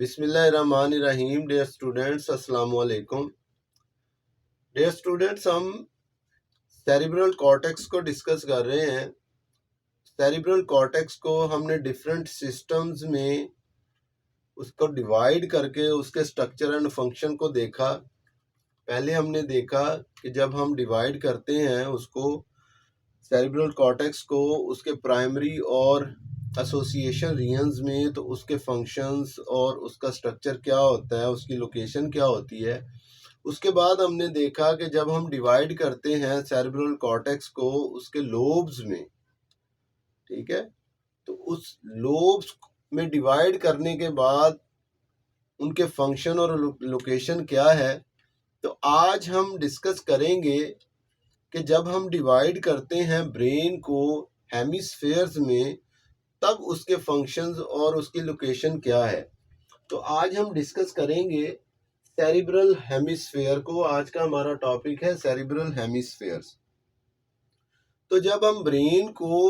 बिस्मिल्लाहिर्रहमानिर्रहीम। Dear students, अस्सलाम वालेकुम। डियर स्टूडेंट्स, हम सेरिब्रल कॉर्टेक्स को डिस्कस कर रहे हैं। सेरिब्रल कॉर्टेक्स को हमने डिफरेंट सिस्टम्स में उसको डिवाइड करके उसके स्ट्रक्चर एंड फंक्शन को देखा। पहले हमने देखा कि जब हम डिवाइड करते हैं उसको सेरिब्रल कॉर्टेक्स को उसके प्राइमरी और एसोसिएशन रीजन्स में, तो उसके फंक्शंस और उसका स्ट्रक्चर क्या होता है, उसकी लोकेशन क्या होती है। उसके बाद हमने देखा कि जब हम डिवाइड करते हैं सेरिब्रल कॉर्टेक्स को उसके लोब्स में, ठीक है, तो उस लोब्स में डिवाइड करने के बाद उनके फंक्शन और लोकेशन क्या है। तो आज हम डिस्कस करेंगे कि जब हम डिवाइड करते हैं ब्रेन को हेमिस्फेयर्स में, तब उसके फंक्शंस और उसकी लोकेशन क्या है। तो आज हम डिस्कस करेंगे सेरिब्रल हेमिस्फेयर को। आज का हमारा टॉपिक है सेरिब्रल हेमिस्फेयर्स। तो जब हम ब्रेन को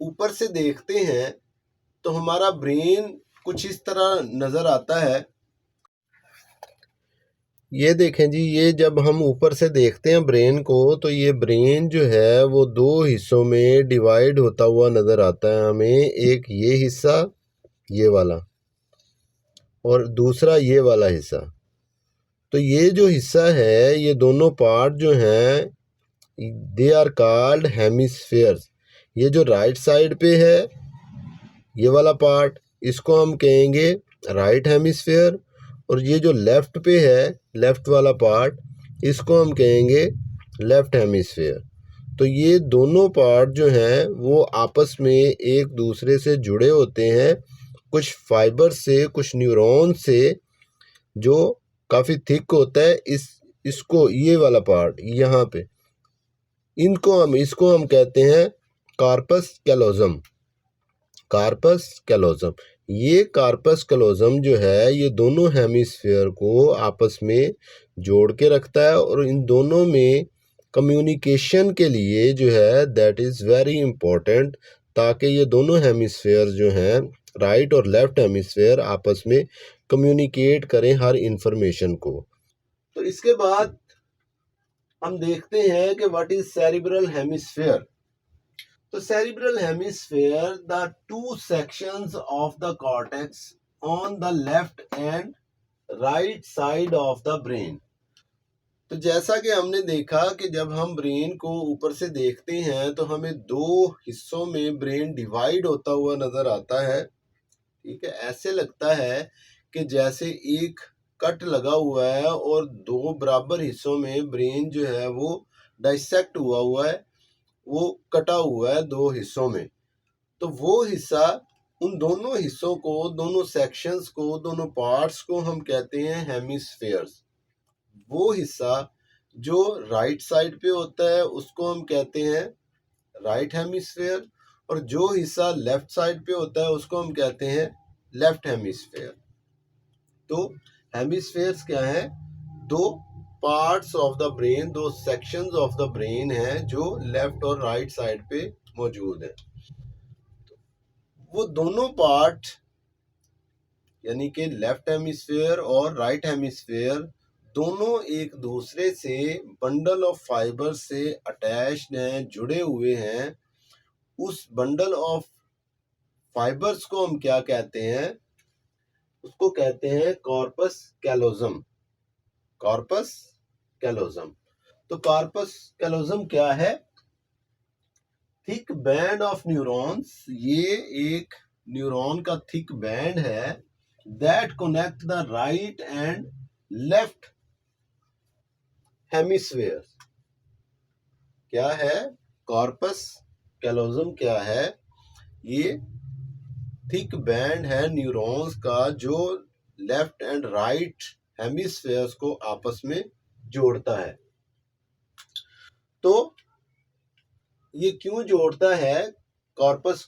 ऊपर से देखते हैं तो हमारा ब्रेन कुछ इस तरह नज़र आता है। ये देखें जी, ये जब हम ऊपर से देखते हैं ब्रेन को, तो ये ब्रेन जो है वो दो हिस्सों में डिवाइड होता हुआ नज़र आता है हमें। एक ये हिस्सा, ये वाला, और दूसरा ये वाला हिस्सा। तो ये जो हिस्सा है, ये दोनों पार्ट जो हैं, दे आर कॉल्ड हेमिस्फेयर्स। ये जो राइट साइड पे है ये वाला पार्ट, इसको हम कहेंगे राइट हेमिस्फेयर, और ये जो लेफ्ट पे है, लेफ्ट वाला पार्ट, इसको हम कहेंगे लेफ्ट हेमिस्फेयर। तो ये दोनों पार्ट जो हैं वो आपस में एक दूसरे से जुड़े होते हैं, कुछ फाइबर से, कुछ न्यूरॉन से, जो काफ़ी थिक होता है। इसको, ये वाला पार्ट यहाँ पे, इसको हम कहते हैं कार्पस कैलोजम। कार्पस कैलोजम, ये कार्पस कैलोजम जो है, ये दोनों हेमिस्फेयर को आपस में जोड़ के रखता है, और इन दोनों में कम्युनिकेशन के लिए जो है, दैट इज़ वेरी इम्पोर्टेंट, ताकि ये दोनों हेमिस्फेयर जो हैं, राइट और लेफ्ट हेमिस्फेयर, आपस में कम्युनिकेट करें हर इंफॉर्मेशन को। तो इसके बाद हम देखते हैं कि व्हाट इज सेरिब्रल हेमिस्फेयर। तो cerebral hemisphere, the two sections of the cortex on the left and right side of the brain. तो जैसा कि हमने देखा कि जब हम ब्रेन को ऊपर से देखते हैं तो हमें दो हिस्सों में ब्रेन डिवाइड होता हुआ नजर आता है। ठीक है, ऐसे लगता है कि जैसे एक कट लगा हुआ है और दो बराबर हिस्सों में ब्रेन जो है वो डाइसेक्ट हुआ है, वो कटा हुआ है दो हिस्सों में। तो वो हिस्सा, उन दोनों हिस्सों को, दोनों सेक्शंस को, दोनों पार्ट्स को हम कहते हैं हेमिस्फेयर्स। वो हिस्सा जो राइट साइड पे होता है उसको हम कहते हैं राइट हेमिस्फेयर, और जो हिस्सा लेफ्ट साइड पे होता है उसको हम कहते हैं लेफ्ट हेमिस्फेयर। तो हेमिस्फेयर्स क्या है? दो पार्ट्स ऑफ द ब्रेन, दो सेक्शंस ऑफ द ब्रेन है जो लेफ्ट और राइट साइड पे मौजूद है। वो दोनों पार्ट, यानी कि लेफ्ट हेमिस्फेयर और राइट हेमिस्फेयर, दोनों एक दूसरे से बंडल ऑफ फाइबर से अटैच्ड हैं, जुड़े हुए हैं। उस बंडल ऑफ फाइबर्स को हम क्या कहते हैं? उसको कहते हैं कॉर्पस कैलोजम। Corpus callosum. तो कॉर्पस कैलोजम क्या है? Thick band of neurons. ये एक न्यूरॉन का थिक बैंड है that connect the right and left hemisphere. क्या है कॉर्पस कैलोजम? क्या है? ये थिक बैंड है न्यूरॉन्स का जो लेफ्ट एंड राइट हेमिस्फेयर्स को आपस में जोड़ता है। तो ये क्यों जोड़ता है? कॉर्पस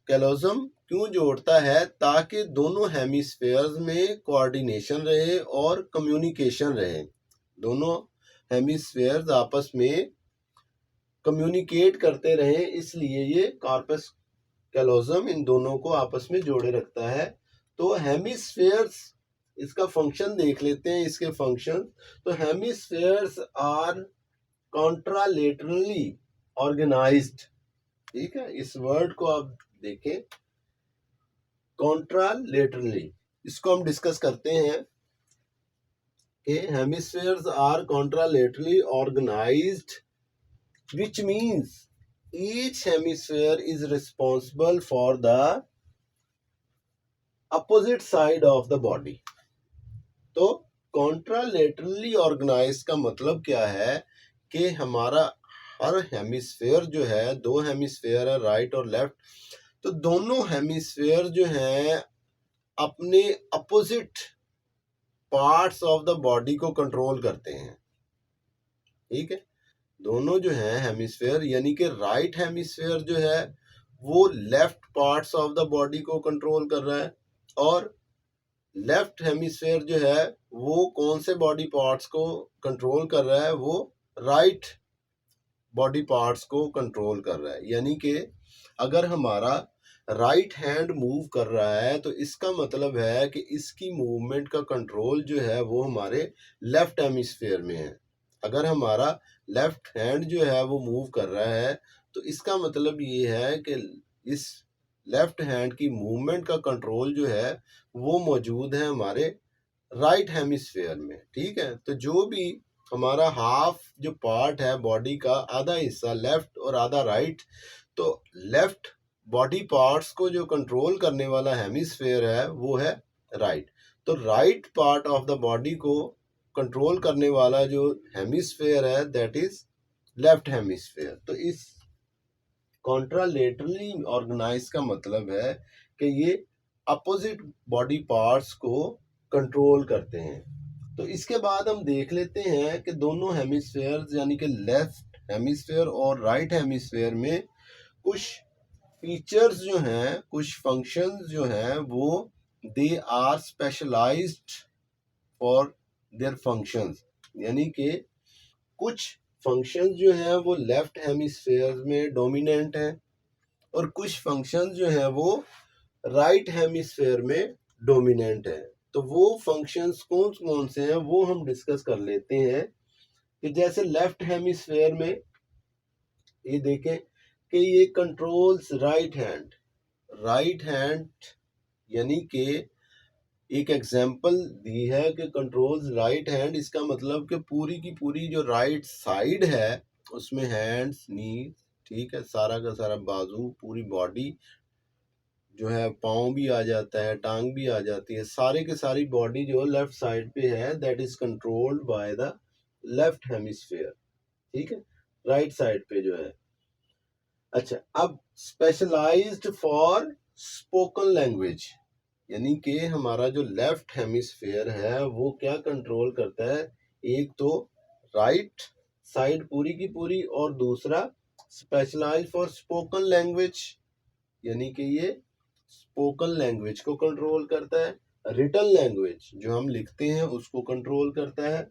कैलोजम क्यों जोड़ता है? ताकि दोनों हेमिस्फेयर्स में कोऑर्डिनेशन रहे और कम्युनिकेशन रहे। दोनों हेमिस्फेयर्स आपस में कम्युनिकेट करते रहे, इसलिए ये कॉर्पस कैलोजम इन दोनों को आपस में जोड़े रखता है। तो हेमिस्फेयर्स, इसका फंक्शन देख लेते हैं, इसके फंक्शन। तो हेमिस्फेयर्स आर कॉन्ट्रालेटरली ऑर्गेनाइज्ड, ठीक है, इस वर्ड को आप देखें, कॉन्ट्रालेटरली, इसको हम डिस्कस करते हैं कि hemispheres are contralaterally organised, which means each hemisphere is responsible for the opposite side of the body। तो कॉन्ट्रालेटरली ऑर्गेनाइज का मतलब क्या है कि हमारा हर हेमिस्फेयर जो है, दो हेमिस्फेयर है राइट और लेफ्ट, तो दोनों हेमिस्फेयर जो हैं अपने opposite parts of the body को कंट्रोल करते हैं, ठीक है। दोनों जो है हेमिस्फेयर, यानी कि राइट हेमिस्फेयर जो है वो left parts of the body को कंट्रोल कर रहा है, और लेफ्ट हेमिस्फेयर जो है वो कौन से बॉडी पार्ट्स को कंट्रोल कर रहा है, वो राइट बॉडी पार्ट्स को कंट्रोल कर रहा है। यानी कि अगर हमारा राइट हैंड मूव कर रहा है तो इसका मतलब है कि इसकी मूवमेंट का कंट्रोल जो है वो हमारे लेफ्ट हेमिस्फेयर में है। अगर हमारा लेफ्ट हैंड जो है वो मूव कर रहा है तो इसका मतलब ये है कि इस लेफ्ट हैंड की मूवमेंट का कंट्रोल जो है वो मौजूद है हमारे राइट हेमिस्फेयर में, ठीक है। तो जो भी हमारा हाफ जो पार्ट है बॉडी का, आधा हिस्सा लेफ्ट और आधा राइट, तो लेफ्ट बॉडी पार्ट्स को जो कंट्रोल करने वाला हेमिस्फेयर है वो है राइट। तो right part of the body को कंट्रोल करने वाला जो हेमिस्फेयर है दैट इज लेफ्ट हेमिस्फेयर। तो इस कॉन्ट्रालेटरली ऑर्गेनाइज का मतलब है कि ये अपोजिट बॉडी पार्ट्स को कंट्रोल करते हैं। तो इसके बाद हम देख लेते हैं कि दोनों हेमिस्फेयर यानी कि लेफ्ट हेमिस्फेयर और राइट हेमिस्फेयर में कुछ फीचर्स जो हैं, कुछ फंक्शंस जो हैं वो they are specialised for their functions, यानी कि कुछ फंक्शंस जो हैं वो लेफ्ट हेमिस्फेयर में डोमिनेंट हैं और कुछ फंक्शंस जो हैं वो राइट हेमिस्फेयर में डोमिनेंट है। तो वो फंक्शंस कौन कौन से हैं वो हम डिस्कस कर लेते हैं। कि जैसे लेफ्ट हेमिस्फेयर में ये देखें कि ये controls right hand, right hand यानी कि एक एग्जांपल दी है कि कंट्रोल्स राइट हैंड, इसका मतलब कि पूरी की पूरी जो राइट साइड है उसमें हैंड्स, नीज, ठीक है, सारा का सारा बाजू, पूरी बॉडी जो है, पाँव भी आ जाता है, टांग भी आ जाती है, सारे के सारी बॉडी जो लेफ्ट साइड पे है that is controlled by the left hemisphere, ठीक है, राइट साइड पे जो है। अच्छा, अब स्पेशलाइज्ड फॉर स्पोकन लैंग्वेज, यानी कि हमारा जो लेफ्ट हेमिस्फेयर है वो क्या कंट्रोल करता है, एक तो राइट साइड पूरी की पूरी, और दूसरा स्पेशलाइज्ड फॉर स्पोकन लैंग्वेज, यानी कि ये स्पोकन लैंग्वेज को कंट्रोल करता है। रिटन लैंग्वेज जो हम लिखते हैं उसको कंट्रोल करता है।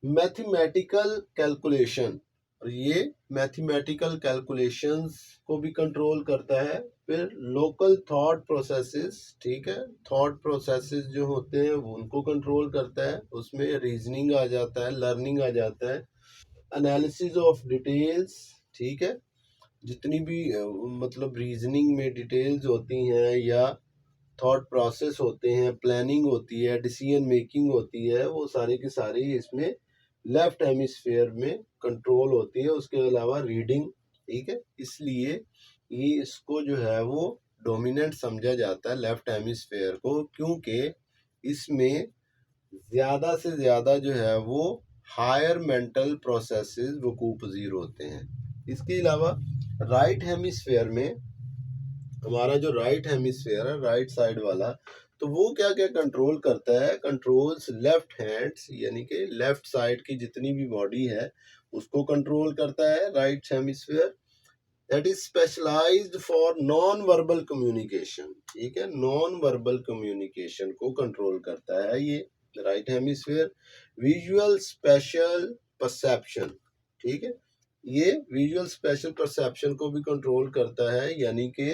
मैथमेटिकल कैलकुलेशन, और ये मैथमेटिकल कैलकुलेशंस को भी कंट्रोल करता है। फिर लोकल थॉट प्रोसेसेस, ठीक है, थॉट प्रोसेसेस जो होते हैं वो उनको कंट्रोल करता है, उसमें रीजनिंग आ जाता है, लर्निंग आ जाता है, एनालिसिस ऑफ डिटेल्स, ठीक है, जितनी भी मतलब रीजनिंग में डिटेल्स होती हैं या थॉट प्रोसेस होते हैं, प्लानिंग होती है, डिसीजन मेकिंग होती है, वो सारी की सारी इसमें लेफ्ट हेमिस्फेयर में कंट्रोल होती है। उसके अलावा रीडिंग, ठीक है, इसलिए ये इसको जो है वो डोमिनेंट समझा जाता है लेफ्ट हेमिस्फेयर को, क्योंकि इसमें ज़्यादा से ज़्यादा जो है वो हायर मेंटल प्रोसेसेस वकूफ़ पज़ीर होते हैं। इसके अलावा राइट हेमिस्फेयर में, हमारा जो राइट हेमिस्फेयर है राइट साइड वाला, तो वो क्या क्या कंट्रोल करता है, कंट्रोल्स लेफ्ट हैंड्स, यानी कि लेफ्ट साइड की जितनी भी बॉडी है उसको कंट्रोल करता है right hemisphere. That is specialised for non verbal communication, ठीक है, नॉन वर्बल कम्युनिकेशन को कंट्रोल करता है ये right hemisphere. Visual spatial perception, ठीक है, ये विजुअल स्पेशल परसेप्शन को भी कंट्रोल करता है, यानी कि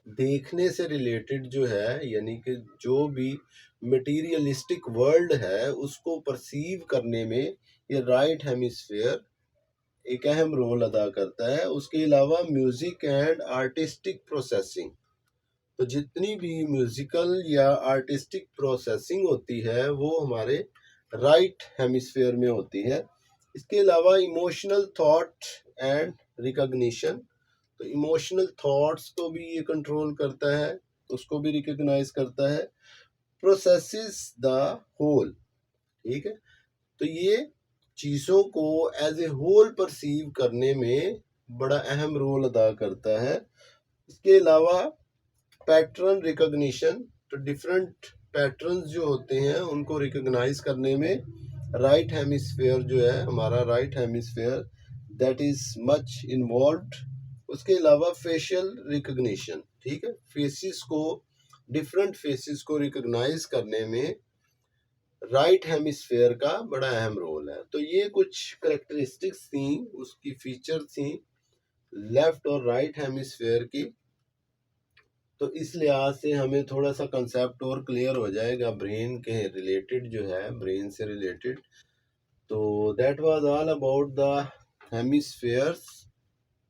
देखने से रिलेटेड जो है, यानी कि जो भी मटेरियलिस्टिक वर्ल्ड है उसको परसीव करने में ये राइट हेमिस्फेयर एक अहम रोल अदा करता है। उसके अलावा म्यूजिक एंड आर्टिस्टिक प्रोसेसिंग, तो जितनी भी म्यूजिकल या आर्टिस्टिक प्रोसेसिंग होती है वो हमारे राइट हेमिस्फेयर में होती है। इसके अलावा इमोशनल थॉट एंड रिकॉग्निशन, तो इमोशनल थॉट्स को भी ये कंट्रोल करता है, उसको भी रिकॉग्नाइज करता है। प्रोसेसेस द होल, ठीक है, तो ये चीज़ों को एज ए होल परसीव करने में बड़ा अहम रोल अदा करता है। इसके अलावा पैटर्न रिकॉग्निशन, तो डिफरेंट पैटर्न्स जो होते हैं उनको रिकॉग्नाइज करने में राइट हेमिस्फेयर जो है हमारा, right hemisphere that is much involved. उसके अलावा फेशियल रिकॉग्निशन, ठीक है, फेसिस को, डिफरेंट फेसिस को रिकॉग्नाइज करने में राइट हेमिस्फेयर का बड़ा अहम रोल है। तो ये कुछ करेक्टरिस्टिक्स थी, उसकी फीचर थी लेफ्ट और राइट हेमिस्फेयर की। तो इस लिहाज से हमें थोड़ा सा कंसेप्ट और क्लियर हो जाएगा ब्रेन के रिलेटेड जो है, ब्रेन से रिलेटेड। तो that was all about the hemispheres.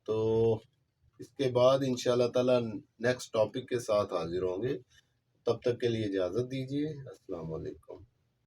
तो इसके बाद इंशाल्लाह ताला नेक्स्ट टॉपिक के साथ हाजिर होंगे। तब तक के लिए इजाज़त दीजिए। अस्सलाम वालेकुम।